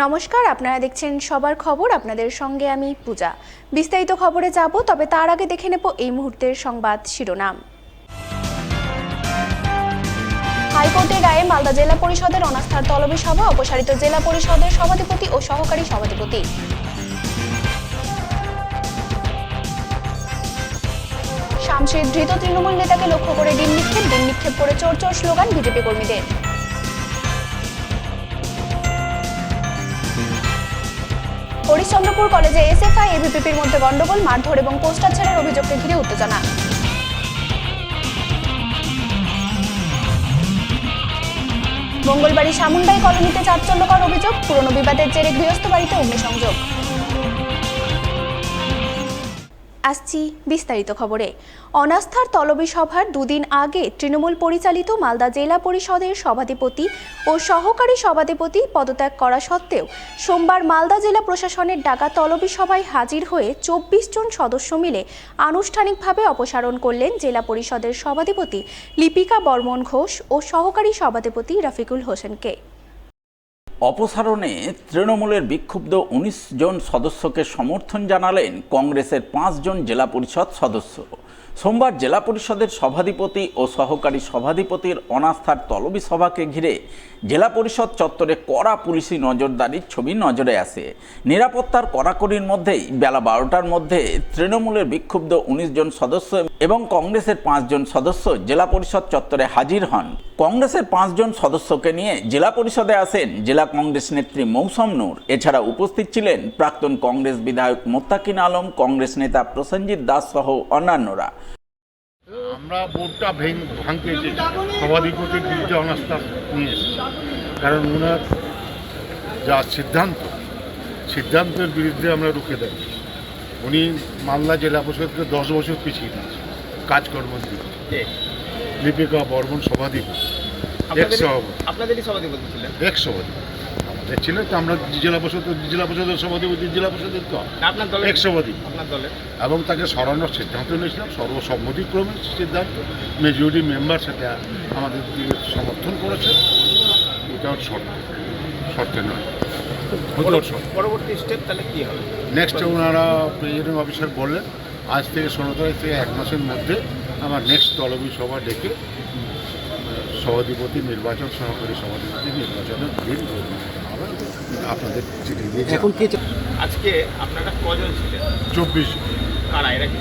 নমস্কার, আপনারা দেখছেন সবার খবর। আপনাদের সঙ্গে আমি পূজা। বিস্তারিত খবরে যাব, তবে তার আগে দেখে নেব এই মুহূর্তের সংবাদ শিরোনাম। হাইকোর্টের রায়ে মালদা জেলা পরিষদের অনাস্থার তলবি সভা, অপসারিত জেলা পরিষদের সভাধিপতি ও সহকারী সভাধিপতি। শামশির ধৃত তৃণমূল নেতাকে লক্ষ্য করে ডিম নিক্ষেপ করে চোর চোর স্লোগান বিজেপি কর্মীদের। হরিশ্চন্দ্রপুর কলেজে এসএফআই এবিপিপির মধ্যে গন্ডগোল, মারধর এবং পোস্টার ছেড়ার অভিযোগকে ঘিরে উত্তেজনা। মঙ্গলবাড়ি সামুন্ডাই কলোনিতে চাঞ্চল্যকর অভিযোগ, পুরনো বিবাদের জেরে গৃহস্থ বাড়িতে অগ্নিসংযোগ। আসছি বিস্তারিত খবরে। অনাস্থার তলবি সভার দুদিন আগে তৃণমূল পরিচালিত মালদা জেলা পরিষদের সভাধিপতি ও সহকারী সভাধিপতি পদত্যাগ করা সত্ত্বেও সোমবার মালদা জেলা প্রশাসনের ডাকা তলবি সভায় হাজির হয়ে 24 জন সদস্য মিলে আনুষ্ঠানিকভাবে অপসারণ করলেন জেলা পরিষদের সভাধিপতি লিপিকা বর্মন ঘোষ ও সহকারী সভাধিপতি রফিকুল হোসেনকে। অপসারণে তৃণমূলের বিক্ষুব্ধ 19 জন সদস্যকে সমর্থন জানালেন কংগ্রেসের 5 জন জেলা পরিষদ সদস্য। সোমবার জেলা পরিষদের সভাধিপতি ও সহকারী সভাধিপতির অনাস্থার তলবি সভাকে ঘিরে জেলা পরিষদ চত্বরে কড়া পুলিশি নজরদারির ছবি নজরে আসে। নিরাপত্তার কড়াকড়ির মধ্যেই বেলা 12টার মধ্যে তৃণমূলের বিক্ষুব্ধ 19 জন সদস্য এবং কংগ্রেসের 5 জন সদস্য জেলা পরিষদ চত্বরে হাজির হন। কংগ্রেসের 5 জন সদস্যকে নিয়ে জেলা পরিষদে আসেন জেলা কংগ্রেস নেত্রী মৌসম নূর। এছাড়া উপস্থিত ছিলেন প্রাক্তন কংগ্রেস বিধায়ক মোত্তাকিন আলম, কংগ্রেস নেতা প্রসেনজিৎ দাস সহ অন্যান্যরা। আমরা বোর্ডটা ভাঙতে চেয়েছি, সভাধিপতির বিরুদ্ধে অনাস্থা নিয়ে এসেছি, কারণ ওনার যা সিদ্ধান্তের বিরুদ্ধে আমরা রুখে দেয়। উনি মালদা জেলা পরিষদকে 10 বছর পিছিয়ে দিয়েছে কাজকর্মের দিকে। লিপিকা বর্মন সভাধিপতি, আপনাদেরই সভাধিপতি ছিলেন, আমাদের ছিলেন তো, আমরা জেলা পরিষদের সভাধিপতি, জেলা পরিষদের তো আপনার দলের আপনার দলের এবং তাকে সরানোর সিদ্ধান্ত নিয়েছিলাম, সর্বসম্মতিক্রমে সিদ্ধান্ত। মেজরিটি মেম্বার সেটা আমাদের সমর্থন করেছে। এটাও শর্তে নয়। পরবর্তী স্টেপ তাহলে কী হবে? নেক্সট ওনারা প্রেসিডিং অফিসার বললেন আজ থেকে 16 তারিখ থেকে 1 মাসের মধ্যে আমার নেক্সট তলবি সভা ডেকে সভাধিপতি নির্বাচন, সহকারী সভাধিপতি নির্বাচনের দিন আপনাদের চিঠি দিয়েছে। এখন কি আজকে আপনারা কজন ছিলেন? 24। কারা এরা? কি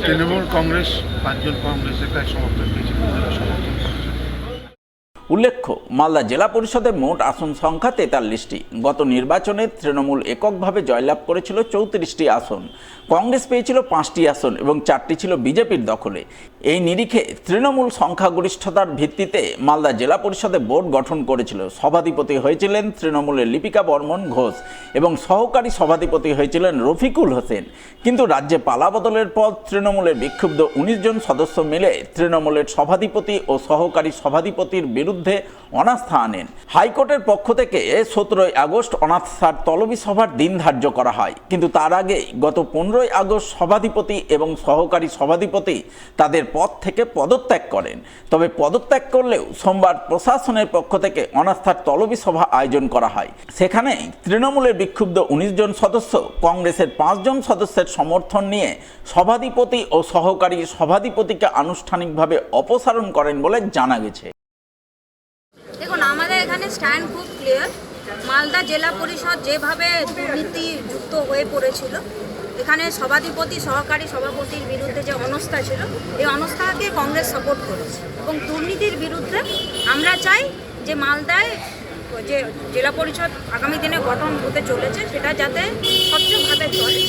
তৃণমূল কংগ্রেস 5 জন কংগ্রেসের কাছে সমর্থন দিয়েছে। উল্লেখ্য, মালদা জেলা পরিষদের মোট আসন সংখ্যা 43টি। গত নির্বাচনে তৃণমূল এককভাবে জয়লাভ করেছিল 34টি আসন, কংগ্রেস পেয়েছিল 5টি আসন এবং 4টি ছিল বিজেপির দখলে। এই নিরিখে তৃণমূল সংখ্যাগরিষ্ঠতার ভিত্তিতে মালদা জেলা পরিষদে বোর্ড গঠন করেছিল। সভাধিপতি হয়েছিলেন তৃণমূলের লিপিকা বর্মন ঘোষ এবং সহকারী সভাধিপতি হয়েছিলেন রফিকুল হোসেন। কিন্তু রাজ্যে পালাবদলের পর তৃণমূলের বিক্ষুব্ধ 19 জন সদস্য মিলে তৃণমূলের সভাধিপতি ও সহকারী সভাধিপতির বিরুদ্ধে অনাস্থা আনেন। হাইকোর্টের পক্ষ থেকে 17 আগস্ট অনাস্থার তলবি সভার দিন ধার্য করা হয়, কিন্তু তার আগে গত 15 আগস্ট সভাধিপতি এবং সহকারী সভাধিপতি তাদের পদ থেকে পদত্যাগ করেন। তবে পদত্যাগ করলেও সোমবার প্রশাসনের পক্ষ থেকে অনাস্থার তলবি সভা আয়োজন করা হয়। সেখানে তৃণমূলের বিক্ষুব্ধ 19 জন সদস্য কংগ্রেসের 5 জন সদস্যের সমর্থন নিয়ে সভাধিপতি ও সহকারী সভাধিপতিকে আনুষ্ঠানিকভাবে অপসারণ করেন বলে জানা গেছে। দেখুন, আমাদের এখানে স্ট্যান্ড খুব ক্লিয়ার। মালদা জেলা পরিষদ যেভাবে দুর্নীতিযুক্ত হয়ে পড়েছিল, এখানে সভাধিপতি সহকারী সভাপতির বিরুদ্ধে যে অনাস্থা ছিল, এই অনাস্থাকে কংগ্রেস সাপোর্ট করেছে এবং দুর্নীতির বিরুদ্ধে আমরা চাই যে মালদায় যে জেলা পরিষদ আগামী দিনে গঠন হতে চলেছে সেটা যাতে স্বচ্ছভাবে চলে,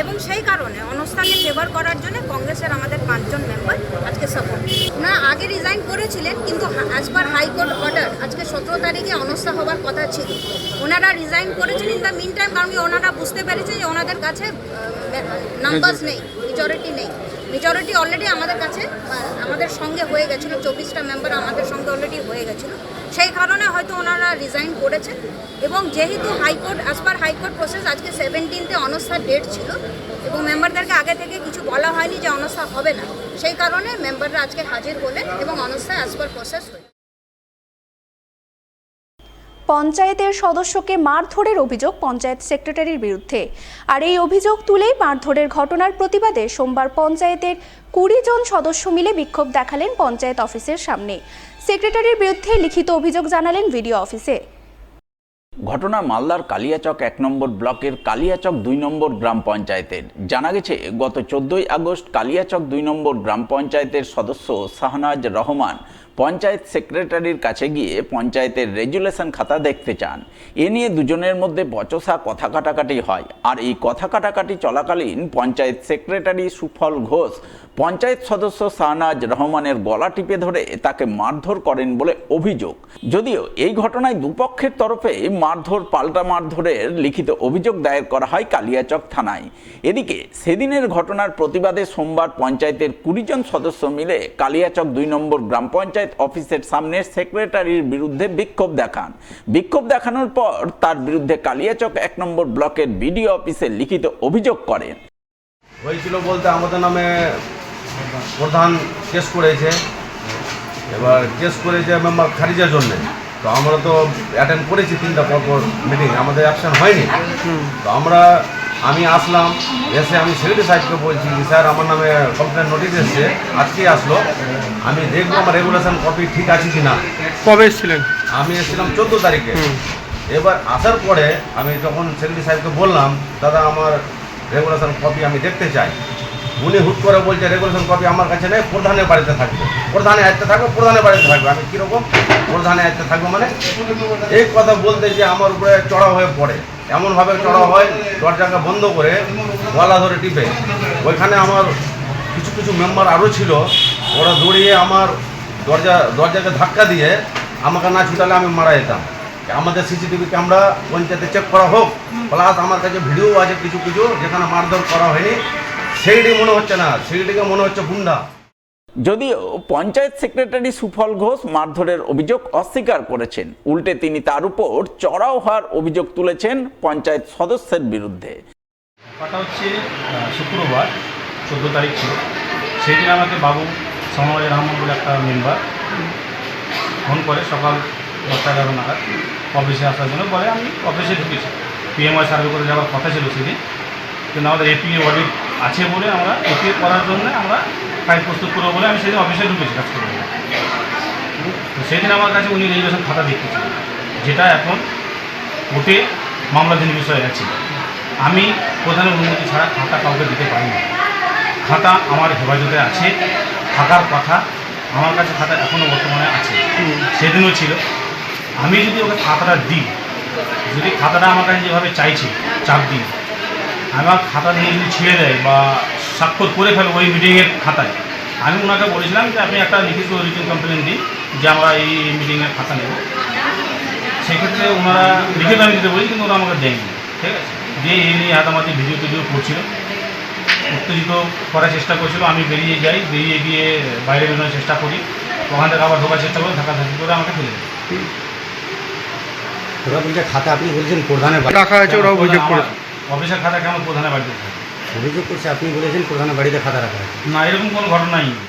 এবং সেই কারণে অনাস্থাকে ফেভার করার জন্য কংগ্রেসের আমাদের 5 জন মেম্বার আজকে সাপোর্ট। ওনারা আগে রিজাইন করেছিলেন, কিন্তু অ্যাজ পার হাইকোর্ট অর্ডার আজকে 17 তারিখে অনাস্থা হওয়ার কথা ছিল। ওনারা রিজাইন করেছেন ইন দ্য মিন টাইম, কারণ ওনারা বুঝতে পেরেছেন যে ওনাদের কাছে নাম্বারস নেই, মেজরিটি নেই। মেজরিটি অলরেডি আমাদের কাছে আমাদের সঙ্গে হয়ে গেছিলো, 24টা মেম্বার আমাদের সঙ্গে অলরেডি হয়ে গেছিলো। সেই কারণে হয়তো ওনারা রিজাইন করেছেন, এবং যেহেতু high court as per high court process আজকে 17তে অনাস্থার ডেট ছিল এবং মেম্বারদেরকে আগে থেকে কিছু বলা হয়নি যে অনাস্থা হবে না, সেই কারণে মেম্বাররা আজকে হাজির হলেন এবং অনাস্থা অ্যাজ পার প্রসেস হয়ে। পঞ্চায়েতের সদস্যকে মারধরের অভিযোগ পঞ্চায়েত সেক্রেটারির বিরুদ্ধে। আর এই অভিযোগ তুলেই মারধরের ঘটনার প্রতিবাদে সোমবার পঞ্চায়েতের 20 জন সদস্য মিলে বিক্ষোভ দেখালেন পঞ্চায়েত অফিসের সামনে। সেক্রেটারির বিরুদ্ধে লিখিত অভিযোগ জানালেন ভিডিও অফিসে। ঘটনা মালদার কালিয়াচক 1 নম্বর ব্লকের কালিয়াচক 2 নম্বর গ্রাম পঞ্চায়েতের। জানা গেছে গত 14ই আগস্ট কালিয়াচক 2 নম্বর গ্রাম পঞ্চায়েতের সদস্য শাহনাজ রহমান পঞ্চায়েত সেক্রেটারির কাছে গিয়ে পঞ্চায়েতের রেজুলেশন খাতা দেখতে চান। এ নিয়ে দুজনের মধ্যে বচসা কথা কাটাকাটি হয়। আর এই কথা কাটাকাটি চলাকালীন পঞ্চায়েত সেক্রেটারি সুফল ঘোষ পঞ্চায়েত সদস্য শাহনাজ রহমানের গলা টিপে ধরে তাকে মারধর করেন বলে অভিযোগ। যদিও এই ঘটনায় দুপক্ষের তরফে মারধর পাল্টা মারধরের লিখিত অভিযোগ দায়ের করা হয় কালিয়াচক থানায়। এদিকে সেদিনের ঘটনার প্রতিবাদে সোমবার পঞ্চায়েতের 20 জন সদস্য মিলে কালিয়াচক 2 নম্বর গ্রাম পঞ্চায়েত অফিসের সামনে সেক্রেটারির বিরুদ্ধে বিক্ষোভ দেখান। বিক্ষোভ দেখানোর পর তার বিরুদ্ধে কালিয়াচক 1 নম্বর ব্লকের বিডিও অফিসে লিখিত অভিযোগ করেন। হয়েছিল বলতে আমাদের নামে প্রধান কেস করেছে, এবার কেস করেছে মেম্বার খারিজের জন্য। তো আমরা তো অ্যাটেন্ড করেছি 3টা পরপর মিটিং, আমাদের অ্যাকশন হয়নি। তো আমি আসলাম, এসে আমি সেক্রেটারি সাহেবকে বলছি স্যার আমার নামে কমপ্লেন নোটিশ এসছে, আজকেই আসলো, আমি দেখবো আমার রেগুলেশন কপি ঠিক আছে কি না। কবে এসেছিলেন? আমি এসেছিলাম 14 তারিখে। এবার আসার পরে আমি তখন সেক্রেটারি সাহেবকে বললাম দাদা আমার রেগুলেশন কপি আমি দেখতে চাই। উনি হুট করে বলছে রেগুলেশন কপি আমার কাছে নেই, প্রধানের বাড়িতে থাকবে, প্রধানের আয়ত্তে থাকবে, প্রধানের বাড়িতে থাকবে। আমি কীরকম প্রধানের আয়ত্তে থাকবো মানে? এই কথা বলতে যে আমার উপরে চড়া হয়ে পড়ে, এমনভাবে চড়া হয় দরজাকে বন্ধ করে গলা ধরে টিপে। ওইখানে আমার কিছু মেম্বার আরও ছিল, ওরা দৌড়িয়ে আমার দরজাকে ধাক্কা দিয়ে আমাকে না ছুটালে আমি মারা যেতাম। আমাদের সিসিটিভি ক্যামেরা পঞ্চায়েতে চেক করা হোক, প্লাস আমার কাছে ভিডিও আছে কিছু যেখানে মারধর করা হয়নি, সেইটি মনে হচ্ছে না, সেইটিকে মনে হচ্ছে গুন্ডা। যদিও পঞ্চায়েত সেক্রেটারি সুফল ঘোষ মারধরের অভিযোগ অস্বীকার করেছেন, উল্টে তিনি তার উপর চড়াও হওয়ার অভিযোগ তুলেছেন পঞ্চায়েত সদস্যের বিরুদ্ধে। কথা হচ্ছে শুক্রবার 14 তারিখ ছিল, সেই দিন আমাকে বাবু শাহনাজ রহমান বলে একটা মেম্বার ফোন করে সকাল 10-11 নাগাদ অফিসে আসার জন্য। বলে আমি অফিসে ঢুকেছি, পিএমআই সার্ভে করে যাওয়ার কথা ছিল সেদিন, কিন্তু আমাদের এপিএ অডিট আছে বলে আমরা এপিএ করার জন্য আমরা ফাইল প্রস্তুত করবো বলে আমি সেদিন অফিসে ঢুকেছি কাজ করবো। তো সেদিন আমার কাছে উনি রেজিস্ট্রেশন খাতা দেখতেছিলেন, যেটা এখন কোর্টে মামলাধীন বিষয় আছে। আমি প্রধানের অনুমতি ছাড়া খাতা কাউকে দিতে পারি না। খাতা আমার হেফাজতে আছে, থাকার কথা, আমার কাছে খাতা এখনও বর্তমানে আছে, সেদিনও ছিল। আমি যদি ওকে খাতাটা দিই, যদি খাতাটা আমার কাছে যেভাবে চাইছে চাপ দিই, আমার খাতা নিয়ে যদি ছেড়ে দেয় বা স্বাক্ষর করে ফেলে ওই মিটিংয়ের খাতায়, আমি ওনাকে বলেছিলাম যে আপনি একটা লিখিত রিটেন কমপ্লেন দিন যে আমরা এই মিটিংয়ের খাতা নেব। সেক্ষেত্রে ওনারা লিখিত আমি দিতে বলি, কিন্তু ওরা আমাকে দেয়নি। ঠিক আছে, দিয়ে এই নিয়ে হাতামাতি ভিডিও করছিল, উত্তেজিত করার চেষ্টা করছিল। আমি বেরিয়ে যাই, বেরিয়ে গিয়ে বাইরে বেরোনোর চেষ্টা করি, ওখান থেকে আবার ঢোকার চেষ্টা করে ধাক্কাধাক্কি করে আমাকে ফেলে দেয়। ওরা বলছে খাতা আপনি বলেছেন প্রধানের বাড়ি রাখা আছে, ওরা অভিযোগ করেছে অফিসের খাতা কেমন প্রধানের বাড়িতে থাকে অভিযোগ করছে, আপনি বলেছেন প্রধানের বাড়িতে খাতা রাখা আছে। না, এরকম কোনো ঘটনাই নেই।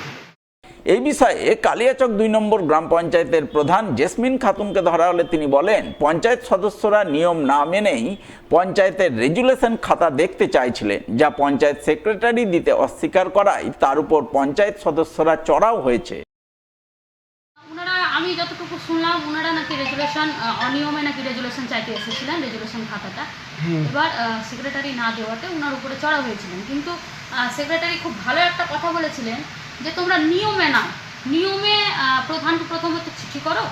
এই বিষয়ে কালিয়াচক 2 নম্বর গ্রাম পঞ্চায়েতের প্রধান জেসমিন খাতুনকে ধরা হলে তিনি বলেন পঞ্চায়েত সদস্যরা নিয়ম না মেনেই পঞ্চায়েতের রেজুলেশন খাতা দেখতে চাইছিলেন, যা পঞ্চায়েত সেক্রেটারি দিতে অস্বীকার করায় তার উপর পঞ্চায়েত সদস্যরা চড়াও হয়েছে। আমি যতটুকু শুনলাম ওনারা নাকি রেজুলেশন অনিয়মে নাকি রেজুলেশন চাইতে এসেছিলেন, রেজুলেশন খাতাটা। এবার সেক্রেটারি না দেওয়াতে ওনার উপরে চড়া হয়েছিলেন। কিন্তু সেক্রেটারি খুব ভালো একটা কথা বলেছিলেন যে তোমরা নিয়মে নাও, নিয়মে প্রধানকে প্রথমত চিঠি করো,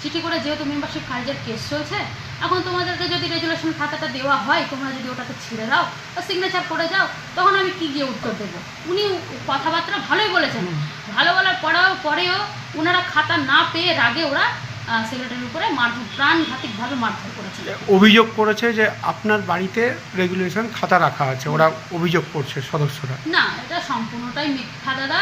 চিঠি করে যেহেতু মেম্বারশিপ খারিজের কেস চলছে, এখন তোমাদেরকে যদি রেজুলেশন খাতাটা দেওয়া হয়, তোমরা যদি ওটাকে ছিঁড়ে দাও বা সিগনেচার করে যাও, তখন আমি কী গিয়ে উত্তর দেবো। উনি কথাবার্তা ভালোই বলেছেন, ভালো বলার পরেও ওনারা খাতা না পেয়ে রাগে ওরা সেক্রেটারির উপরে মারধর, প্রাণঘাতিকভাবে মারধর করেছে। অভিযোগ করেছে যে আপনার বাড়িতে রেগুলেশন খাতা রাখা আছে, ওরা অভিযোগ করছে সদস্যরা। না, এটা সম্পূর্ণটাই মিথ্যা দাদা।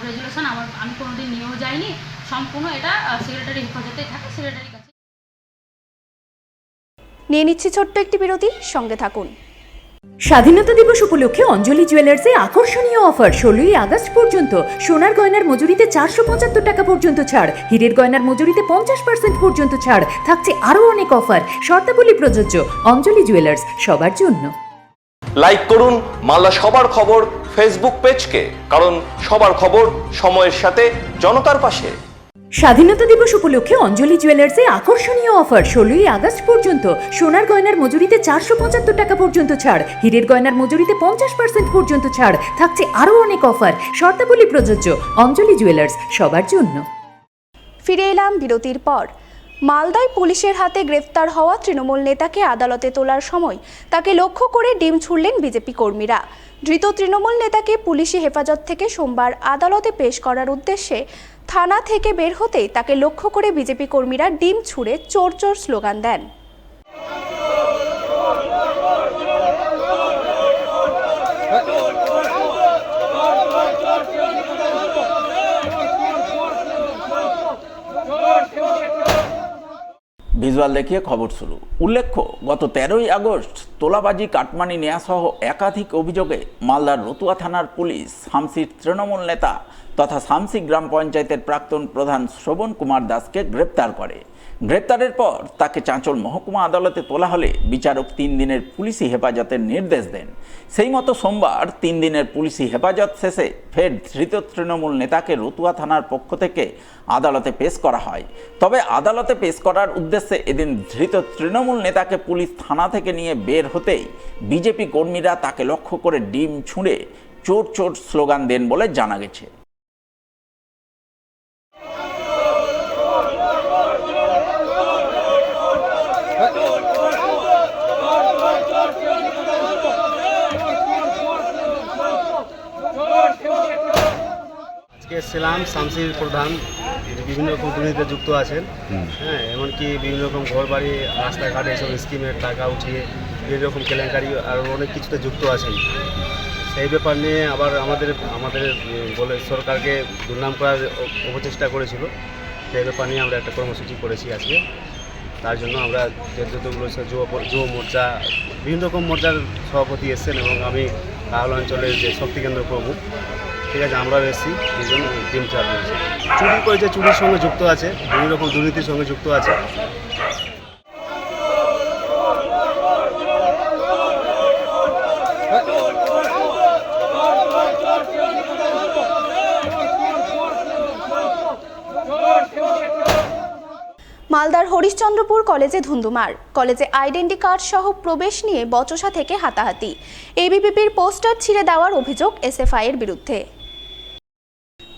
রেজুলেশন আমি কোনোদিন নিয়েও যাইনি, সম্পূর্ণ এটা সেক্রেটারি হেফাজতেই থাকে, সেক্রেটারির কাছে। নিয়ে নিচ্ছি ছোট্ট একটি বিরতি, সঙ্গে থাকুন। স্বাধীনতা দিবস উপলক্ষে অঞ্জলি জুয়েলার্সে আকর্ষণীয় অফার 16ই আগস্ট পর্যন্ত সোনার গয়নার মজুরিতে 475 টাকা পর্যন্ত ছাড়, হীরের গয়নার মজুরিতে 50% পর্যন্ত ছাড়, থাকছে আরও অনেক অফার। শর্তাবলী প্রযোজ্য। অঞ্জলি জুয়েলার্স, সবার জন্য। লাইক করুন মালদা সবার খবর ফেসবুক পেজকে, কারণ সবার খবর সময়ের সাথে জনতার পাশে। স্বাধীনতা দিবস উপলক্ষে অঞ্জলি জুয়েলার্সে আকর্ষণীয় অফার 16ই আগস্ট পর্যন্ত সোনার গয়নার মজুরিতে 475 টাকা পর্যন্ত ছাড়, হীরের গয়নার মজুরিতে 50% পর্যন্ত ছাড়, থাকছে আরও অনেক অফার। শর্তাবলী প্রযোজ্য। অঞ্জলি জুয়েলার্স, সবার জন্য। ফিরে এলাম বিরতির পর। মালদায় পুলিশের হাতে গ্রেফতার হওয়া তৃণমূল নেতাকে আদালতে তোলার সময় তাকে লক্ষ্য করে ডিম ছুড়লেন বিজেপি কর্মীরা। ধৃত তৃণমূল নেতাকে পুলিশি হেফাজত থেকে সোমবার আদালতে পেশ করার উদ্দেশ্যে থানা থেকে বের হতেই তাকে লক্ষ্য করে বিজেপি কর্মীরা ডিম ছুঁড়ে চোর চোর স্লোগান দেন। ভিজুয়াল দেখিয়ে খবর শুরু। উল্লেখ্য, গত 13ই আগস্ট তোলাবাজি, কাটমানি নেয়া সহ একাধিক অভিযোগে মালদার রতুয়া থানার পুলিশ শামসির তৃণমূল নেতা তথা শামসি গ্রাম পঞ্চায়েতের প্রাক্তন প্রধান শ্রবণ কুমার দাসকে গ্রেপ্তার করে। গ্রেপ্তারের পর তাকে চাঁচল মহকুমা আদালতে তোলা হলে বিচারক 3 দিনের পুলিশি হেফাজতের নির্দেশ দেন। সেই মতো সোমবার 3 দিনের পুলিশি হেফাজত শেষে ফের ধৃত তৃণমূল নেতাকে রতুয়া থানার পক্ষ থেকে আদালতে পেশ করা হয়। তবে আদালতে পেশ করার উদ্দেশ্যে এদিন ধৃত তৃণমূল নেতাকে পুলিশ থানা থেকে নিয়ে বের হতেই বিজেপি কর্মীরা তাকে লক্ষ্য করে ডিম ছুঁড়ে চোর চোর স্লোগান দেন বলে জানা গেছে। আজকে এসেছিলাম শামসির প্রধান বিভিন্ন রকম দুর্নীতিতে যুক্ত আছেন, হ্যাঁ, এমনকি বিভিন্ন রকম ঘর বাড়ি, রাস্তাঘাট, এসব স্কিমের টাকা উঠিয়ে বিভিন্ন রকম কেলেঙ্কারি আর অনেক কিছুতে যুক্ত আছেন। সেই ব্যাপার নিয়ে আবার আমাদের বলে সরকারকে দুর্নাম করার অপচেষ্টা করেছিল। সেই ব্যাপার নিয়ে আমরা একটা কর্মসূচি করেছি আজকে। তার জন্য আমরা যতগুলো যুব মোর্চা, বিভিন্ন রকম মোর্চার সভাপতি এসছেন এবং আমি কাহাল অঞ্চলের যে শক্তিকেন্দ্র প্রমুখ, ঠিক আছে, আমরা এসেছি দুজন টিম চার্জ রয়েছে। চুরি করেছে, চুরির সঙ্গে যুক্ত আছে, বিভিন্ন রকম দুর্নীতির সঙ্গে যুক্ত আছে। মালদার হরিশ্চন্দ্রপুর কলেজে ধুন্ধুমার। কলেজে আইডেন্টি কার্ড সহ প্রবেশ নিয়ে বচসা থেকে হাতাহাতি। এবিভিপির পোস্টার ছিঁড়ে দেওয়ার অভিযোগ এসএফআই এর বিরুদ্ধে।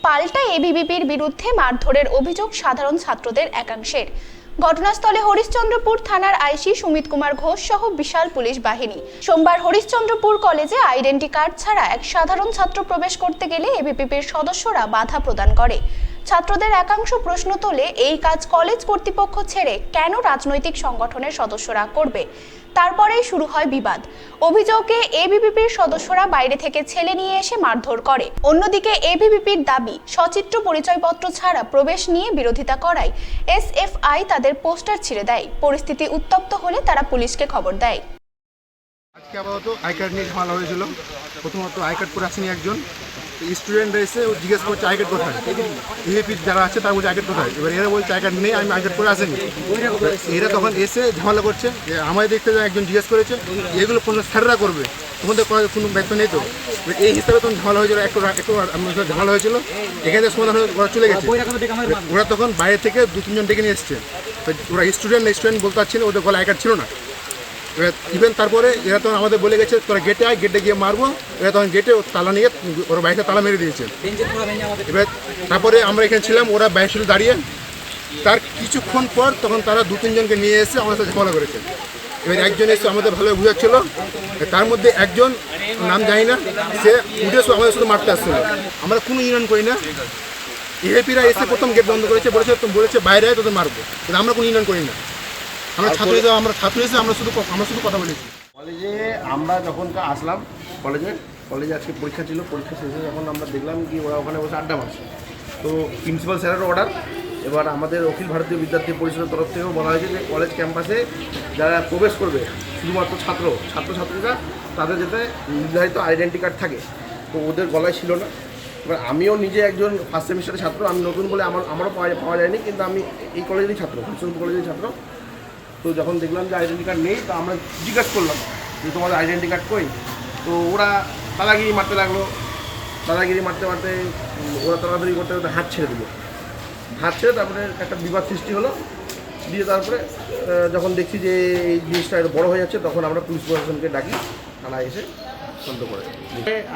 পাল্টা এবিভিপির বিরুদ্ধে মারধরের অভিযোগ সাধারণ ছাত্রদের একাংশের। ঘটনাস্থলে হরিশ্চন্দ্রপুর থানার আইসি সুমিত কুমার ঘোষ সহ বিশাল পুলিশ বাহিনী। সোমবার হরিশ্চন্দ্রপুর কলেজে আইডেন্টি কার্ড ছাড়া এক সাধারণ ছাত্র প্রবেশ করতে গেলে এবিভিপির সদস্যরা বাধা প্রদান করে। ছাত্রদের একাংশ প্রশ্ন তোলে, এই কাজ কলেজ কর্তৃপক্ষ ছেড়ে কেন রাজনৈতিক সংগঠনের সদস্যরা করবে। তারপরেই শুরু হয় বিবাদ। অভিযোগে এবিভিপির সদস্যরা বাইরে থেকে ছেলে নিয়ে এসে মারধর করে। অন্যদিকে এবিভিপির দাবি, সচিত্র পরিচয়পত্র ছাড়া প্রবেশ নিয়ে বিরোধিতা করায় এসএফআই তাদের পোস্টার ছিঁড়ে দেয়। পরিস্থিতি উত্তপ্ত হলে তারা পুলিশকে খবর দেয়। আজকে আপাতত আই কার্ড নিয়ে ঝামেলা হয়েছিল। প্রথমত আই কার্ড করে আসেনি একজন স্টুডেন্টরা এসে ও জিজ্ঞেস করছে আই কার্ড কোথায়, ইএপি যারা আছে তারা বলছে আই কার্ড কোথায়। এবার এরা বলছে আই কার্ড নেই, আমি আই কার্ড করে আসেনি। এরা তখন এসে ঝামেলা করছে যে আমাদের দেখতে যায় একজন জিজ্ঞেস করেছে এগুলো কোনো স্যাররা করবে, তোমাদের করার কোনো দায়িত্ব নেই তো। এই হিসাবে তখন ঝামেলা হয়েছিল, একটু ঝামেলা হয়েছিল। এখানে সমাধান হয়ে চলে গেছে। ওরা তখন বাইরে থেকে 2-3 জন ডেকে নিয়ে এসছে। ওরা স্টুডেন্ট বলতে পারছে না, ওদের গলা আই কার্ড ছিল না। এবার ইভেন তারপরে এরা তখন আমাদের বলে গেছে তোরা গেটে আয়, গেটে গিয়ে মারবো। এরা তখন গেটে তালা নিয়ে ওরা বাইরে তালা মেরে দিয়েছে। এবার তারপরে আমরা এখানে ছিলাম, ওরা বাইরে ছিল দাঁড়িয়ে। তার কিছুক্ষণ পর তখন তারা 2-3 জনকে নিয়ে এসে আমাদের সাথে ঝামেলা করেছে। এবার একজন এসে আমাদের ভালোভাবে বুঝাচ্ছিল, তার মধ্যে একজন নাম জানি না, সে উঠে আমাদের সাথে মারতে আসছিল। আমরা কোনো ইউনিয়ন করি না। ইএপিরা এসে প্রথম গেট বন্ধ করেছে, বলেছে বাইরে আয় তোদের মারবো, কিন্তু আমরা কোনো ইউনিয়ন করি না। আমরা ছাত্র হিসেবে আমরা শুধু কথা বলেছি। কলেজে আমরা যখন আসলাম কলেজে আজকে পরীক্ষা ছিল, পরীক্ষা শেষে যখন আমরা দেখলাম কি ওরা ওখানে বসে আড্ডা মারছে, তো প্রিন্সিপাল স্যারের অর্ডার এবার আমাদের অখিল ভারতীয় বিদ্যার্থী পরিষদের তরফ থেকেও বলা হয়েছে যে কলেজ ক্যাম্পাসে যারা প্রবেশ করবে শুধুমাত্র ছাত্রছাত্রীরা তাদের যাতে নির্ধারিত আইডেন্টি কার্ড থাকে, তো ওদের গলায় ছিল না। এবার আমিও নিজে একজন ফার্স্ট সেমিস্টারের ছাত্র, আমি নতুন বলে আমারও পাওয়া যায়নি, কিন্তু আমি এই কলেজেরই ছাত্র, কৃষ্ণপুর কলেজের ছাত্র। তো যখন দেখলাম যে আইডেন্টি কার্ড নেই, তো আমরা জিজ্ঞাসা করলাম যে তোমাদের আইডেন্টি কার্ড কই, তো ওরা দাদাগিরি মারতে লাগলো। দাদাগিরি মারতে ওরা তাড়াতাড়ি করতে করতে হাত ছেড়ে দিল। হাত ছেড়ে তারপরে একটা বিবাদ সৃষ্টি হলো। দিয়ে তারপরে যখন দেখছি যে এই জিনিসটা একটু বড়ো হয়ে যাচ্ছে, তখন আমরা পুলিশ প্রশাসনকে ডাকি, থানায় এসে শান্ত করে।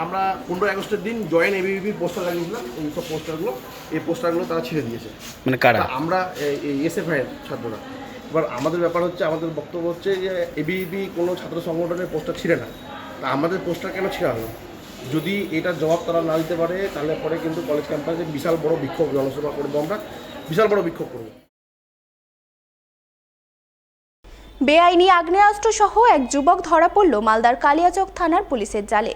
আমরা 15 আগস্টের দিন জয়েন্ট এবিভিপি পোস্টার লাগিয়েছিলাম, এই সব পোস্টারগুলো তারা ছিঁড়ে দিয়েছে। মানে কারা? আমরা এই এসএফআইয়ের ছাত্ররা। এবার আমাদের ব্যাপার হচ্ছে, আমাদের বক্তব্য হচ্ছে যে এবিভিপি কোনো ছাত্র সংগঠনের পোস্টার ছিঁড়ে না, তা আমাদের পোস্টার কেন ছিঁড়া হলো? যদি এটার জবাব তারা না দিতে পারে, তাহলে পরে কিন্তু কলেজ ক্যাম্পাসে বিশাল বড় বিক্ষোভ, জনসভা করবো, আমরা বিশাল বড় বিক্ষোভ করবো। বেআইনি আগ্নেয়াস্ত্র সহ এক যুবক ধরা পড়ল মালদার কালিয়াচক থানার পুলিশের জালে।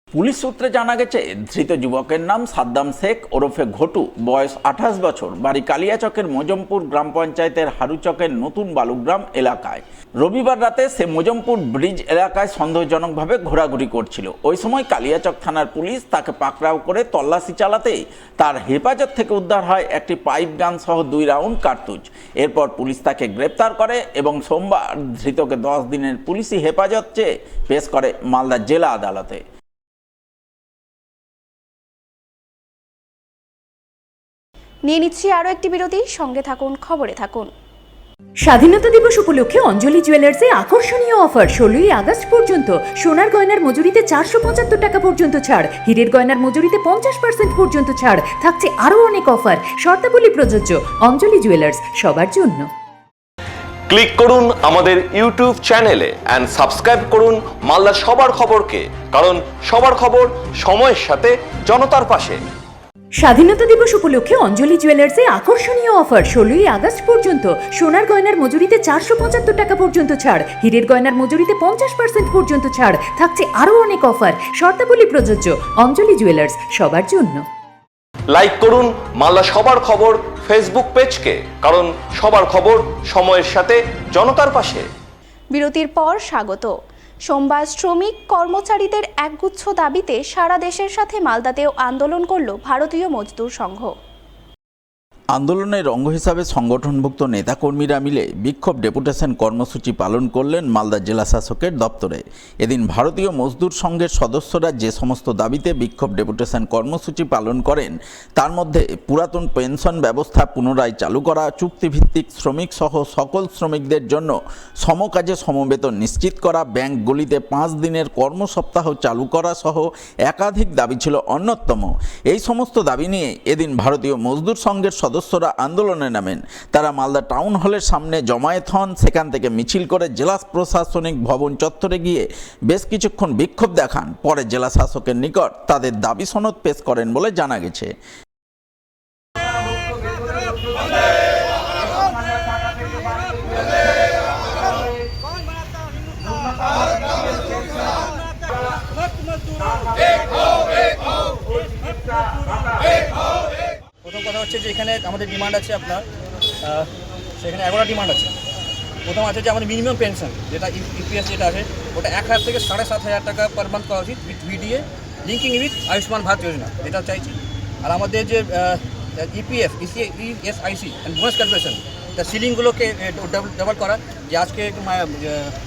পুলিশ সূত্রে জানা গেছে, ধৃত যুবকের নাম সাদ্দাম শেখ ওরফে ঘটু, বয়স 28 বছর, বাড়ি কালিয়াচকের মজমপুর গ্রাম পঞ্চায়েতের হারুচকের নতুন বালুগ্রাম এলাকায়। রবিবার রাতে সে মজমপুর ব্রিজ এলাকায় সন্দেহজনকভাবে ঘোরাঘুরি করছিল। ওই সময় কালিয়াচক থানার পুলিশ তাকে পাকড়াও করে তল্লাশি চালাতেই তার হেফাজত থেকে উদ্ধার হয় একটি পাইপ গান সহ 2 রাউন্ড কার্তুজ। এরপর পুলিশ তাকে গ্রেপ্তার করে এবং সোমবার ধৃতকে 10 দিনের পুলিশি হেফাজত চেয়ে পেশ করে মালদা জেলা আদালতে। নিয়ে নিচ্ছি আরও একটি বিরতি, সঙ্গে থাকুন, খবরে থাকুন। স্বাধীনতা দিবস উপলক্ষে অঞ্জলি জুয়েলার্সে আকর্ষণীয় অফার 16ই আগস্ট পর্যন্ত। সোনার গয়নার মজুরিতে 475 টাকা পর্যন্ত ছাড়, হীরের গয়নার মজুরিতে 50% পর্যন্ত ছাড়, থাকছে আরও অনেক অফার। শর্তাবলী প্রযোজ্য। অঞ্জলি জুয়েলার্স, সবার জন্য। ক্লিক করুন আমাদের ইউটিউব চ্যানেলে এন্ড সাবস্ক্রাইব করুন মালদার সবার খবরকে, কারণ সবার খবর সময়ের সাথে জনতার পাশে। স্বাধীনতা দিবস উপলক্ষে অঞ্জলি জুয়েলার্সে আকর্ষণীয় অফার 16ই আগস্ট পর্যন্ত। সোনার গয়নার মজুরিতে 475 টাকা পর্যন্ত ছাড়, হীরের গয়নার মজুরিতে 50% পর্যন্ত ছাড়, থাকছে আরও অনেক অফার। শর্তাবলী প্রযোজ্য। অঞ্জলি জুয়েলার্স, সবার জন্য। লাইক করুন মালদা সবার খবর ফেসবুক পেজকে, কারণ সবার খবর সময়ের সাথে জনতার পাশে। বিরতির পর স্বাগত। সোমবার শ্রমিক কর্মচারীদের একগুচ্ছ দাবিতে সারা দেশের সাথে মালদাতেও আন্দোলন করল ভারতীয় মজদুর সংঘ। আন্দোলনের অঙ্গ হিসাবে সংগঠনভুক্ত নেতাকর্মীরা মিলে বিক্ষোভ ডেপুটেশন কর্মসূচি পালন করলেন মালদা জেলা শাসকের দপ্তরে। এদিন ভারতীয় মজদুর সংঘের সদস্যরা যে সমস্ত দাবিতে বিক্ষোভ ডেপুটেশন কর্মসূচি পালন করেন, তার মধ্যে পুরাতন পেনশন ব্যবস্থা পুনরায় চালু করা, চুক্তিভিত্তিক শ্রমিক সহ সকল শ্রমিকদের জন্য সমকাজে সমবেতন নিশ্চিত করা, ব্যাংকগুলিতে 5 দিনের কর্মসপ্তাহ চালু করা সহ একাধিক দাবি ছিল অন্যতম। এই সমস্ত দাবি নিয়ে এদিন ভারতীয় মজদুর সংঘের সদস্যরা আন্দোলনে নামেন। তারা মালদা টাউন হলের সামনে জমায়েত হন। সেখান থেকে মিছিল করে জেলা প্রশাসনিক ভবন চত্বরে গিয়ে বেশ কিছুক্ষণ বিক্ষোভ দেখান। পরে জেলা শাসকের নিকট তাদের দাবি সনদ পেশ করেন বলে জানা গেছে। প্রথম কথা হচ্ছে যে এখানে আমাদের ডিমান্ড আছে আপনার, সেখানে 11টা ডিমান্ড আছে। প্রথম আছে যে আমাদের মিনিমাম পেনশন যেটা ইপিএস যেটা আছে, ওটা 1,000 থেকে 7,500 টাকা পার মান্থ করা উচিত with VDA linking with Ayushman Bharat Yojana, এটা চাইছি। আর আমাদের যে EPF, ESIC and bonus calculation, তা সিলিংগুলোকে ডবল করা, যে আজকে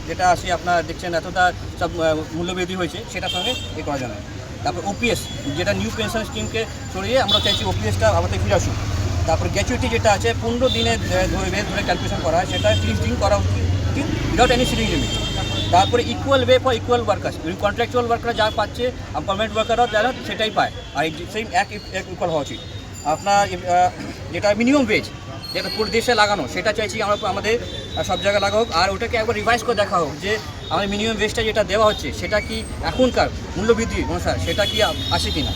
যেটা আছে আপনার দেখছেন এতটা সব মূল্যবৃদ্ধি হয়েছে, সেটার সঙ্গে এ করা যায় না। তারপর ওপিএস যেটা নিউ পেনশন স্কিমকে সরিয়ে আমরা চাইছি ওপিএসটা আমাদের ফিরে আসুক। তারপর গ্র্যাচুইটি যেটা আছে 15 দিনে ধরে ক্যালকুলেশন করা হয়, সেটা 30 দিন করা উচিত উইদাউট এনি সিলিং লিমিট। তারপরে equal way for equal workers, contractual ওয়ার্কাররা যা পাচ্ছে পারমানেন্ট ওয়ার্কাররাও যারা সেটাই পায়, আর সেম এক ইকুয়াল হওয়া উচিত। আপনার যেটা মিনিমাম ওয়েজ যেটা পুরো দেশে লাগানো, সেটা চাইছি আমরা আমাদের সব জায়গায় লাগা হোক। আর ওটাকে একবার রিভাইজ করে দেখা হোক যে আমাদের মিনিমাম ওয়েজটা যেটা দেওয়া হচ্ছে সেটা কি এখনকার মূল্যবৃদ্ধি অনুসার সেটা কি আসে কি না।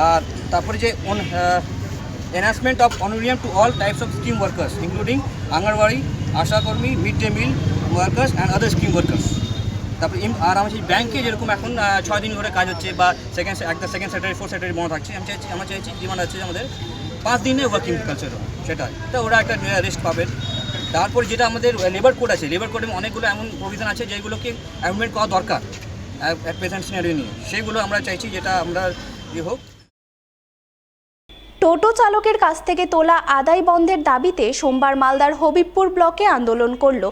আর তারপরে যে enhancement of honorarium to all types of scheme workers including anganwadi, আশাকর্মী, mid day meal workers and other scheme workers. তারপরে আর আমার ব্যাংকে যেরকম এখন 6 দিন ধরে কাজ হচ্ছে বা সেকেন্ড স্যাটারডে 4th স্যাটারডে বন্ধ থাকছে, আমরা চাইছি ডিমান্ড আছে আমাদের 5 দিনে ওয়ার্কিং কালচার সেটাই, তো ওরা একটা রেস্ট পাবেন। তারপর যেটা আমাদের লেবার কোড আছে, লেবার কোডে অনেকগুলো এমন প্রভিশন আছে যেগুলোকে অ্যামেন্ডমেন্ট করা দরকার প্রেজেন্ট সিনারিও নিয়ে, সেগুলো আমরা চাইছি যেটা আমরা হোক। টোটো চালকের কাছ থেকে তোলা আদায় বন্ধের দাবিতে সোমবার মালদার হবিবপুর ব্লকে আন্দোলন করল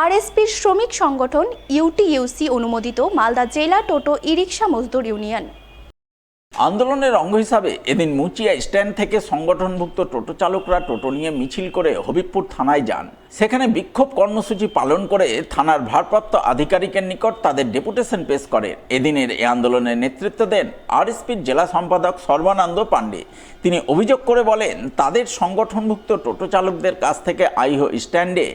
আরএসপির শ্রমিক সংগঠন ইউটিইউসি অনুমোদিত মালদা জেলা টোটো ই-রিকশা মজদুর ইউনিয়ন। আন্দোলনের অঙ্গ হিসাবে এদিন মুচিয়া স্ট্যান্ড থেকে সংগঠনভুক্ত টোটো চালকরা টোটো নিয়ে মিছিল করে হবিবপুর থানায় যান। সেখানে বিক্ষোভ কর্মসূচি পালন করে থানার ভারপ্রাপ্ত আধিকারিকের নিকট তাদের ডেপুটেশন পেশ করে। এদিনের এই আন্দোলনের নেতৃত্ব দেন আরএসপির জেলা সম্পাদক সর্বানন্দ পাণ্ডে। তিনি অভিযোগ করে বলেন, তাদের সংগঠনভুক্ত টোটো চালকদের কাছ থেকে আইহো স্ট্যান্ডে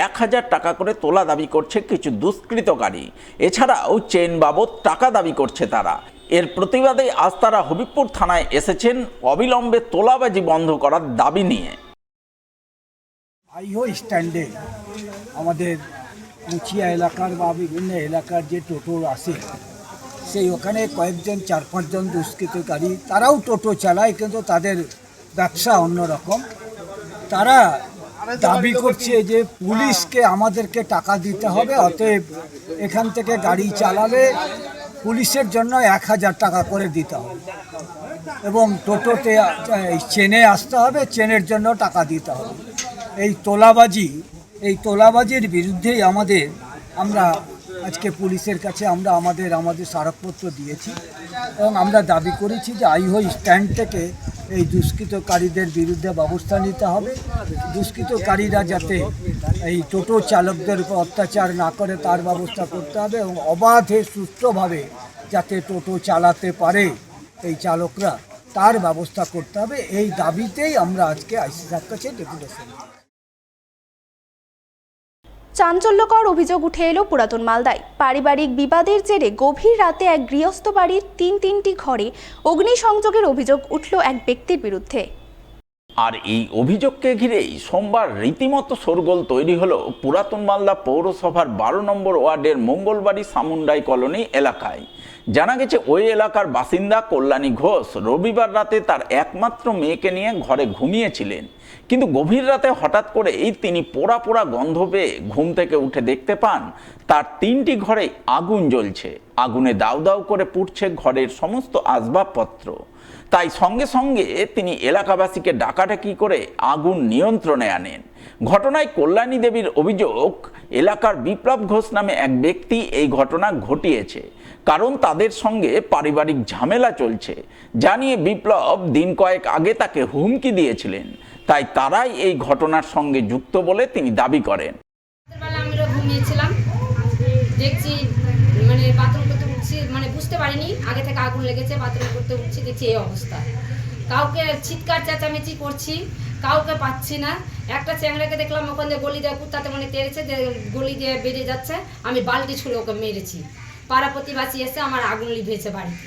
1000 টাকা করে তোলা দাবি করছে কিছু দুষ্কৃতকারী। এছাড়াও চেন বাবদ টাকা দাবি করছে তারা। এর প্রতিবাদে আজ তারা হবিবপুর থানায় এসেছেন অবিলম্বে তোলাবাজি বন্ধ করার দাবি নিয়ে। আইহো স্ট্যান্ডে আমাদের মুচিয়া এলাকার বা বিভিন্ন এলাকার যে টোটো আসে, সেই ওখানে কয়েকজন 4-5 জন দুষ্কৃতকারী, তারাও টোটো চালায় কিন্তু তাদের ব্যবসা অন্যরকম। তারা দাবি করছে যে পুলিশকে আমাদেরকে টাকা দিতে হবে, অতএব এখান থেকে গাড়ি চালালে পুলিশের জন্য 1000 টাকা করে দিতে হবে এবং টোটোতে চেনে আসতে হবে, চেনের জন্য টাকা দিতে হবে। এই তোলাবাজির বিরুদ্ধেই আমরা আজকে পুলিশের কাছে আমাদের স্মারকপত্র দিয়েছি এবং আমরা দাবি করেছি যে আইহো স্ট্যান্ড থেকে এই দুষ্কৃতকারীদের বিরুদ্ধে ব্যবস্থা নিতে হবে। দুষ্কৃতকারীরা যাতে এই টোটো চালকদের উপর অত্যাচার না করে তার ব্যবস্থা করতে হবে এবং অবাধে সুষ্ঠুভাবে যাতে টোটো চালাতে পারে এই চালকরা, তার ব্যবস্থা করতে হবে। এই দাবিতেই আমরা আজকে আইসি সাহেবের কাছে ডেপুটেশন। চাঞ্চল্যকর অভিযোগ উঠে এলো পুরাতন মালদায়। পারিবারিক বিবাদের জেরে গভীর রাতে এক গৃহস্থ বাড়ির তিনটি ঘরে অগ্নিসংযোগের অভিযোগ উঠল এক ব্যক্তির বিরুদ্ধে। আর এই অভিযোগকে ঘিরেই সোমবার রীতিমতো শোরগোল তৈরি হলো পুরাতন মালদা পৌরসভার 12 নম্বর ওয়ার্ডের মঙ্গলবাড়ি সামুন্ডাই কলোনি এলাকায়। জানা গেছে ওই এলাকার বাসিন্দা কল্যাণী ঘোষ রবিবার রাতে তার একমাত্র মেয়েকে নিয়ে ঘরে ঘুমিয়েছিলেন, কিন্তু গভীর রাতে হঠাৎ করেই তিনি পোড়া পোড়া গন্ধ পেয়ে ঘুম থেকে উঠে দেখতে পান তার 3টি ঘরে আগুন জ্বলছে। আগুনে দাউ দাউ করে পুড়ছে ঘরের সমস্ত আসবাবপত্র। তাই সঙ্গে সঙ্গে তিনি এলাকাবাসীকে ডাকাডাকি করে আগুন নিয়ন্ত্রণে আনেন। ঘটনায় কল্যাণী দেবীর অভিযোগ, এলাকার বিপ্লব ঘোষ নামে এক ব্যক্তি এই ঘটনা ঘটিয়েছে, কারণ তাদের সঙ্গে পারিবারিক ঝামেলা চলছে। জানিয়ে বিপ্লব দিন কয়েক আগে তাকে হুমকি দিয়েছিলেন, তাই তারাই এই ঘটনার সঙ্গে যুক্ত বলে তিনি দাবি করেন। আমরা ঘুমিয়েছিলাম, দেখছি মানে বাথরুম করতে উঠছি, মানে বুঝতে পারিনি আগে থেকে আগুন লেগেছে। বাথরুম করতে উঠছি, দেখছি এই অবস্থা। কাউকে চিৎকার চেঁচামেচি করছি, কাউকে পাচ্ছি না। একটা চ্যাংড়াকে দেখলাম ওখান দিয়ে গলি দিয়ে কুত্তাতে মানে তেড়েছে, গলি দিয়ে বেরিয়ে যাচ্ছে। আমি বালতি ছুঁড়ে ওকে মেরেছি। পাড়া প্রতিবাসী এসে আমার আগুন লিভেছে বাড়িতে,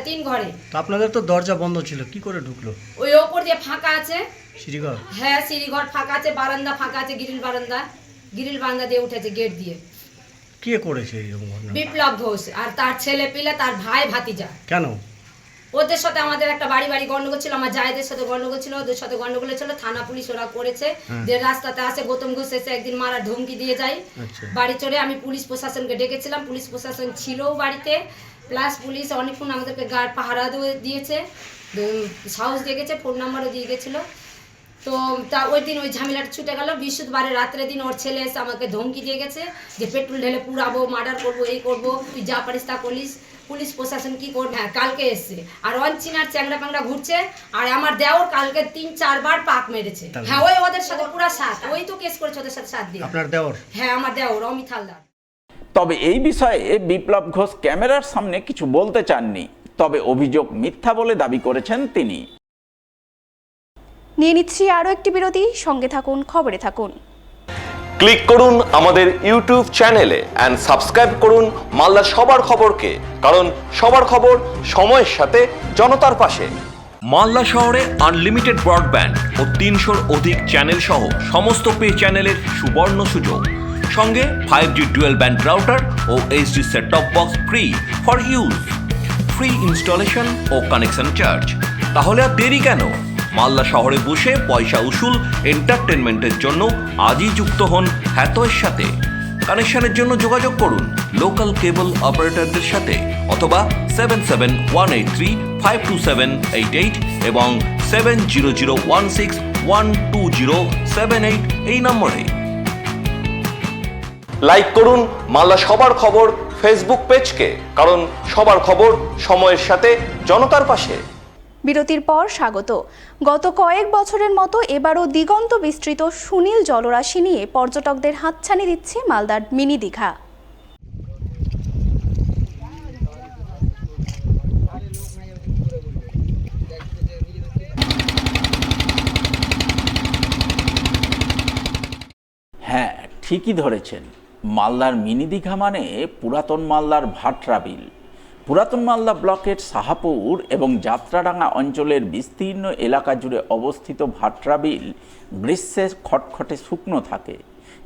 3 ঘরে। আপনাদের তো দরজা বন্ধ ছিল, কি করে ঢুকলো? ওই ওপর দিয়ে ফাঁকা আছে সিঁড়িঘর। হ্যাঁ, সিঁড়িঘর ফাঁকা আছে, বারান্দা ফাঁকা আছে, গ্রিল বারান্দা দিয়ে উঠেছে গেট দিয়ে। কে করেছে এরকম ঘটনা? বিপ্লব ঘোষ আর তার ছেলে পিলে, তার ভাই ভাতিজা। কেন? ওদের সাথে আমাদের একটা বাড়ি গন্ডগোল ছিল, আমার জায়েদের সাথে গন্ডগোল ছিল, ওদের সাথে গন্ডগোল ছিল। থানা পুলিশ ওরা করেছে যে রাস্তাতে আসে গৌতম ঘোষ এসে একদিন মারার ধমকি দিয়ে যায় বাড়ি চড়ে। আমি পুলিশ প্রশাসনকে ডেকেছিলাম, পুলিশ প্রশাসন ছিল বাড়িতে, প্লাস পুলিশ অনেকক্ষণ আমাদেরকে গার্ড পাহারা দিয়েছে, সাহস দেখেছে, ফোন নাম্বারও দিয়ে গেছিলো। তো তা ওই দিন ওই ঝামেলাটা ছুটে গেল। বৃহস্পতিবারে রাত্রে দিন ওর ছেলে এসে আমাকে ধমকি দিয়ে গেছে যে পেট্রোল ঢেলে পুড়াবো, মার্ডার করবো, এই করবো, তুই যা পারিস তা করিস। পুলিশ প্রশাসন কি করবে? হ্যাঁ, কালকে এসছে আর অনচিনার চ্যাংড়া প্যাংড়া ঘুরছে। আর আমার দেওর কালকে 3-4 বার পাক মেরেছে। হ্যাঁ, ওই ওদের সাথে পুরা সাথ, ওই তো কেস করেছে ওদের সাথে সাথ দিয়ে। আপনার দেওর? হ্যাঁ, আমার দেওর অমিত হালদার। তবে এই বিষয়ে বিপ্লব ঘোষ ক্যামেরার সামনে কিছু বলতে চাননি, তবে অভিযোগ মিথ্যা বলে দাবি করেছেন তিনি। নিয়ে নিচ্ছি আরও একটি বিরতি, সঙ্গে থাকুন, খবরে থাকুন। ক্লিক করুন আমাদের ইউটিউব চ্যানেলে এন্ড সাবস্ক্রাইব করুন মালদার সবার খবরকে, কারণ সবার খবর সময়ের সাথে জনতার পাশে। মালদা শহরে আনলিমিটেড ব্রডব্যান্ড ও 300-র অধিক চ্যানেল সহ সমস্ত পে চ্যানেলের সুবর্ণ সুযোগ, সঙ্গে 5G ডুয়েল ব্যান্ড রাউটার ও HD set top box free for use, free installation ও কানেকশন চার্জ। তাহলে আর দেরি কেন? মালদা শহরে বসে পয়সা উসুল এন্টারটেনমেন্টের জন্য আজই যুক্ত হন হ্যাথওয়ের সাথে। কানেকশনের জন্য যোগাযোগ করুন লোকাল কেবল অপারেটরদের সাথে অথবা 7718352788 এবং 7001612078 এই নম্বরে। লাইক করুন মালদা সবার খবর ফেসবুক পেজকে, কারণ সবার খবর সময়ের সাথে জনতার পাশে। বিরতির পর স্বাগত। গত কয়েক বছরের মতো এবারও দিগন্ত বিস্তৃত সুনীল জলরাশি নিয়ে পর্যটকদের হাতছানি দিচ্ছে মালদার মিনি দীঘা। হ্যাঁ, ঠিকই ধরেছেন। মালদার মিনি দীঘা মানে পুরাতন মালদার ভাটরা বিল। পুরাতন মালদা ব্লকের সাহাপুর এবং যাত্রাডাঙ্গা অঞ্চলের বিস্তীর্ণ এলাকা জুড়ে অবস্থিত ভাটরা বিল গ্রীষ্মে খটখটে শুকনো থাকে,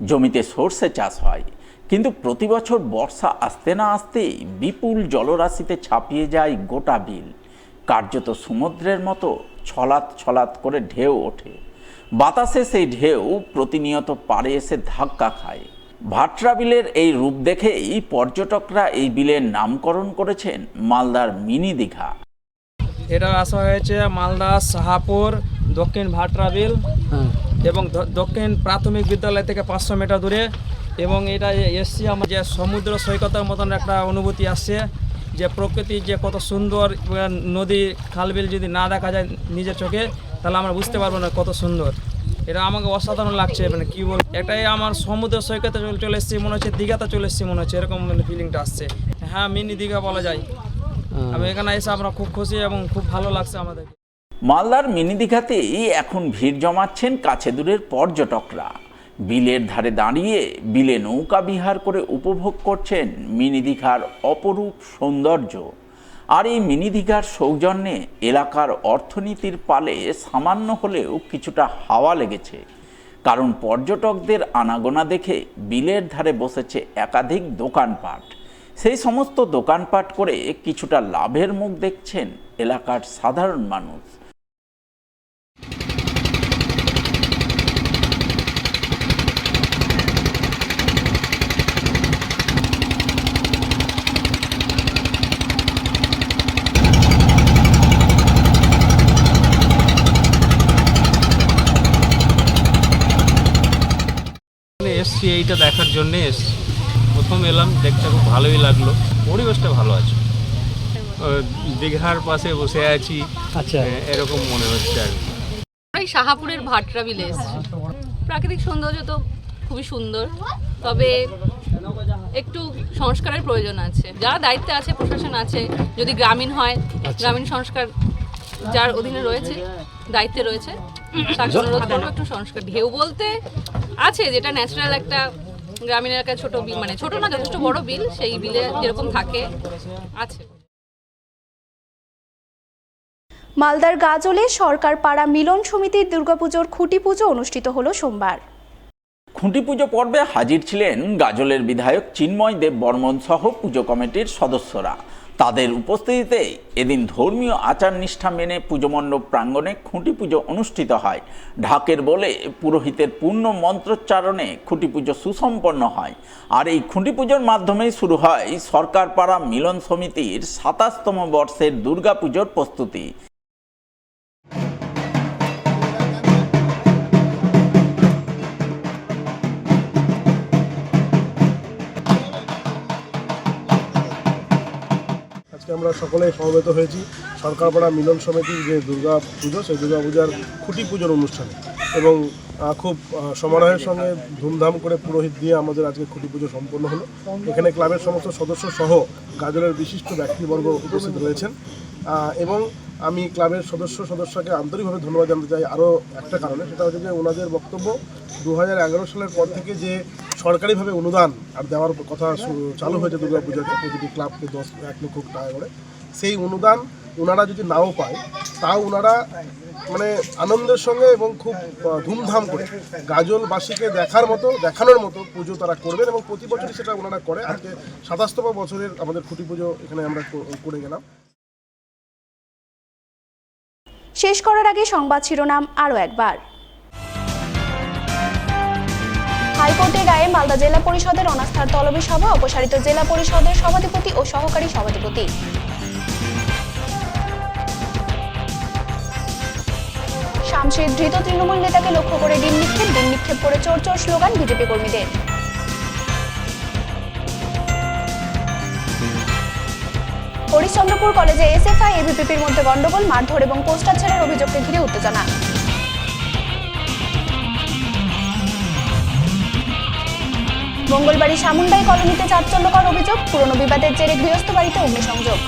জমিতে সর্ষে চাষ হয়। কিন্তু প্রতি বছর বর্ষা আসতে না আসতেই বিপুল জলরাশিতে ছাপিয়ে যায় গোটা বিল। কার্যত সমুদ্রের মতো ছলাৎ ছলাৎ করে ঢেউ ওঠে। বাতাসে সেই ঢেউ প্রতিনিয়ত পাড়ে এসে ধাক্কা খায়। ভাটরা বিলের এই রূপ দেখেই পর্যটকরা এই বিলের নামকরণ করেছেন মালদার মিনি দীঘা। এটা আসা হয়েছে মালদা সাহাপুর দক্ষিণ ভাটরা বিল এবং দক্ষিণ প্রাথমিক বিদ্যালয় থেকে 500 মিটার দূরে। এবং এটা এসছি আমার যে সমুদ্র সৈকতের মতন একটা অনুভূতি আসছে, যে প্রকৃতি যে কত সুন্দর, নদী খালবিল যদি না দেখা যায় নিজের চোখে তাহলে আমরা বুঝতে পারবো না কত সুন্দর। এটা আমাকে অসাধারণ লাগছে, মানে কী বল, এটাই আমার সমুদ্র সৈকতে চলে এসেছি মনে হচ্ছে, দীঘাতে চলে এসেছি মনে হচ্ছে, এরকম মানে ফিলিংটা আসছে। হ্যাঁ, মিনি দীঘা বলা যায়। আমি এখানে এসে আমরা খুব খুশি এবং খুব ভালো লাগছে আমাদের। মালদার মিনি দীঘাতেই এখন ভিড় জমাচ্ছেন কাছে দূরের পর্যটকরা। বিলের ধারে দাঁড়িয়ে বিলে নৌকা বিহার করে উপভোগ করছেন মিনি দীঘার অপরূপ সৌন্দর্য। আর এই মিনি দীঘার সৌজন্যে এলাকার অর্থনীতির পালে সামান্য হলেও কিছুটা হাওয়া লেগেছে। কারণ পর্যটকদের আনাগোনা দেখে বিলের ধারে বসেছে একাধিক দোকানপাট। সেই সমস্ত দোকানপাট করে কিছুটা লাভের মুখ দেখছেন এলাকার সাধারণ মানুষ। এসছি এইটা দেখার জন্যে এসছি। প্রথম এলাম, দেখতে খুব ভালোই লাগলো, পরিবেশটা ভালো আছে। দীঘার পাশে বসে আছি, আচ্ছা এরকম মনে হচ্ছে আর কি। এই সাহাপুরের ভাটরা বিলে এসছি। প্রাকৃতিক সৌন্দর্য তো খুবই সুন্দর, তবে একটু সংস্কারের প্রয়োজন আছে। যারা দায়িত্বে আছে, প্রশাসন আছে, যদি গ্রামীণ হয়, গ্রামীণ সংস্কার যার অধীনে রয়েছে, দায়িত্বে রয়েছে, তার জন্য একটু সংস্কার। ঢেউ বলতে আছে যেটা ন্যাচারাল একটা গ্রামীণ এলাকায় ছোট বিল, মানে ছোট না, যথেষ্ট বড় বিল, সেই বিলে যেরকম থাকে আছে। মালদার গাজলে সরকার পাড়া মিলন সমিতির দুর্গাপুজোর খুঁটি পুজো অনুষ্ঠিত হলো সোমবার। খুঁটি পুজো পর্বে হাজির ছিলেন গাজলের বিধায়ক চিন্ময় দেব বর্মন সহ পুজো কমিটির সদস্যরা। তাদের উপস্থিতিতে এদিন ধর্মীয় আচার নিষ্ঠা মেনে পুজো মণ্ডপ প্রাঙ্গণে খুঁটি পুজো অনুষ্ঠিত হয়। ঢাকের বলে পুরোহিতের পূর্ণ মন্ত্রোচ্চারণে খুঁটি পুজো সুসম্পন্ন হয়। আর এই খুঁটি পুজোর মাধ্যমেই শুরু হয় সরকারপাড়া মিলন সমিতির 27তম বর্ষের দুর্গাপুজোর প্রস্তুতি। আমরা সকলে সমবেত হয়েছি সরকারপাড়া মিলন সমিতির যে দুর্গা পুজো, সেই দুর্গা পূজার খুঁটি পুজোর অনুষ্ঠানে, এবং খুব সমারোহের সঙ্গে ধুমধাম করে পুরোহিত দিয়ে আমাদের আজকে খুঁটি পুজো সম্পন্ন হলো। এখানে ক্লাবের সমস্ত সদস্য সহ গাজলের বিশিষ্ট ব্যক্তিবর্গ উপস্থিত রয়েছেন। এবং আমি ক্লাবের সদস্যকে আন্তরিকভাবে ধন্যবাদ জানাতে চাই আরও একটা কারণে, সেটা হচ্ছে যে ওনাদের বক্তব্য 2011 সালের পর থেকে যে সরকারিভাবে অনুদান আর দেওয়ার কথা চালু হয়েছে দুর্গা পূজাতে, প্রতিটি ক্লাবকে 1 লক্ষ টাকা করে, সেই অনুদান ওনারা যদি নাও পায় তাও ওনারা মানে আনন্দের সঙ্গে এবং খুব ধুমধাম করে গাজলবাসীকে দেখানোর মতো পুজো তারা করবেন, এবং প্রতি বছরই সেটা ওনারা করে। আজকে 27তম বছরের আমাদের খুঁটি পুজো এখানে আমরা করে গেলাম। শেষ করার আগে সংবাদ শিরোনাম আরও একবার। হাইকোর্টের রায়ে মালদা জেলা পরিষদের অনাস্থার তলবি সভা, অপসারিত জেলা পরিষদের সভাধিপতি ও সহকারী সভাধিপতি। শামসির ধৃত তৃণমূল নেতাকে লক্ষ্য করে ডিম নিক্ষেপ করে চোর চোর স্লোগান বিজেপি কর্মীদের। হরিশ্চন্দ্রপুর কলেজে এসএফআই এবিপিপির মধ্যে গন্ডগোল, মারধর এবং পোস্টার ছেড়ার অভিযোগকে ঘিরে উত্তেজনা। মঙ্গলবাড়ি সামুন্ডাই কলোনিতে চাঞ্চল্যকর অভিযোগ, পুরনো বিবাদের জেরে গৃহস্থ বাড়িতে অগ্নিসংযোগ।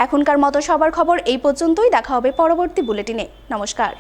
এখনকার মতো সবার খবর এই পর্যন্তই। দেখা হবে পরবর্তী বুলেটিনে। নমস্কার।